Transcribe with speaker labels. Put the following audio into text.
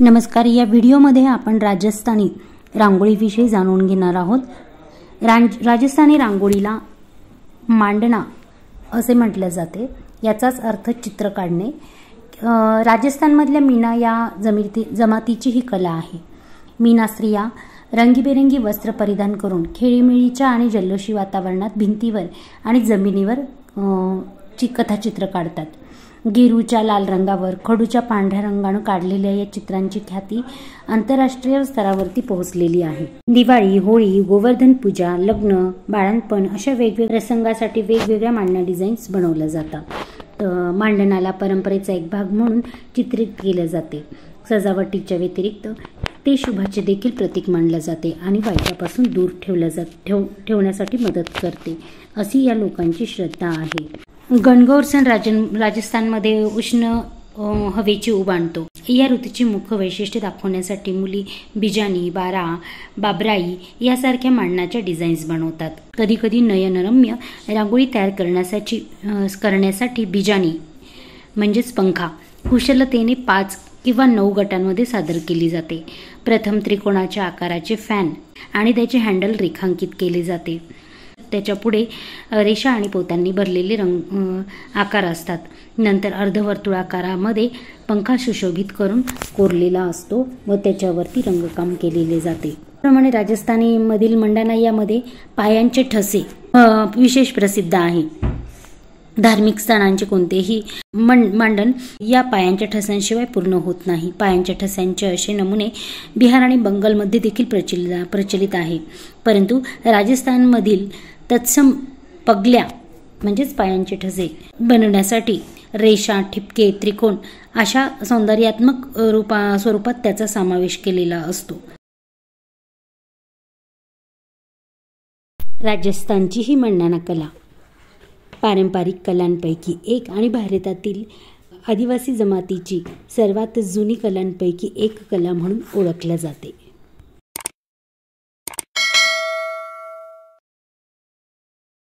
Speaker 1: नमस्कार. या व्हिडिओमध्ये आपण राजस्थानी रांगोळीविषयी जाणून घेणार आहोत. राजस्थानी रांगोळीला मांडना असे म्हटले जाते. याचाच अर्थ चित्र काढणे. राजस्थानमधल्या मीना या जमातीची ही कला आहे. मीना स्त्रिया रंगीबेरंगी वस्त्र परिधान करून खेळीमेळीच्या आणि जल्लोषी वातावरणात भिंतीवर आणि जमिनीवर कथाचित्र काढतात. गेरूच्या लाल रंगावर खडूच्या पांढऱ्या रंगाने काढलेल्या या चित्रांची ख्याती आंतरराष्ट्रीय स्तरावरती पोहोचलेली आहे. दिवाळी, होळी, गोवर्धन पूजा, लग्न, बाळंतपण अशा वेगवेगळ्या प्रसंगासाठी वेगवेगळ्या मांडणा डिझाईन्स बनवल्या जातात. मांडणाला परंपरेचा एक भाग म्हणून चित्रित केले जाते. सजावटीच्या व्यतिरिक्त ते शुभाचे देखील प्रतीक मानले जाते आणि वाईटापासून दूर ठेवण्यासाठी मदत करते, अशी या लोकांची श्रद्धा आहे. गणगौर सण राजस्थानमध्ये उष्ण हवेची उब आणतो. या ऋतूची मुख्य वैशिष्ट्ये दाखवण्यासाठी मुली बिजानी, बारा, बाबराई यासारख्या मांडणाच्या डिझाईन्स बनवतात. कधीकधी नयनरम्य रांगोळी तयार करण्यासाठी बिजानी म्हणजेच पंखा कुशलतेने 5 किंवा 9 गटांमध्ये सादर केली जाते. प्रथम त्रिकोणाच्या आकाराचे फॅन आणि त्याचे हँडल रेखांकित केले जाते. त्याच्या पुढे रेषा आणि पोत्यांनी भरलेले आकार असतात. नंतर अर्धवर्तुळाकारामध्ये पंखा सुशोभित करून कोरलेला असतो व त्याच्यावरती रंगकाम केलेले जाते. त्याप्रमाणे राजस्थानी मधील मंडना यामध्ये पायांचे ठसे विशेष प्रसिद्ध आहे. धार्मिक स्थानांचे कोणतेही मांडण या पायांच्या ठस्यांशिवाय पूर्ण होत नाही. पायांच्या ठस्यांचे असे नमुने बिहार आणि बंगालमध्ये देखील प्रचलित आहे. परंतु राजस्थानमधील तत्सम पगल्या म्हणजेच पायांचे ठसे बनवण्यासाठी रेषा, ठिपके, त्रिकोण अशा सौंदर्यात्मक स्वरूपात त्याचा समावेश केलेला असतो. राजस्थानची ही मंडना कला पारंपरिक कलांपैकी एक आणि भारतातील आदिवासी जमातीची सर्वात जुनी कलांपैकी एक कला म्हणून ओळखल्या जाते.